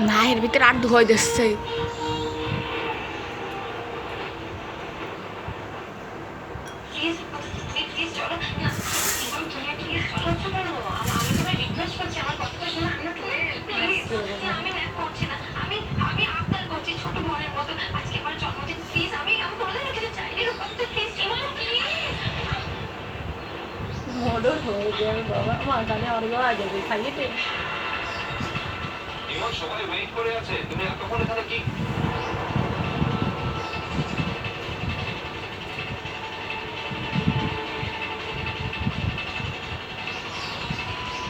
না এর ভিতরে আর ধোয় দিচ্ছে মডার্ন হয়ে যাবে বাবা আমার গানে অর্গ আগে খাইয়ে সবাই ওয়েট করে আছে তুমি এতক্ষণ এখানে কি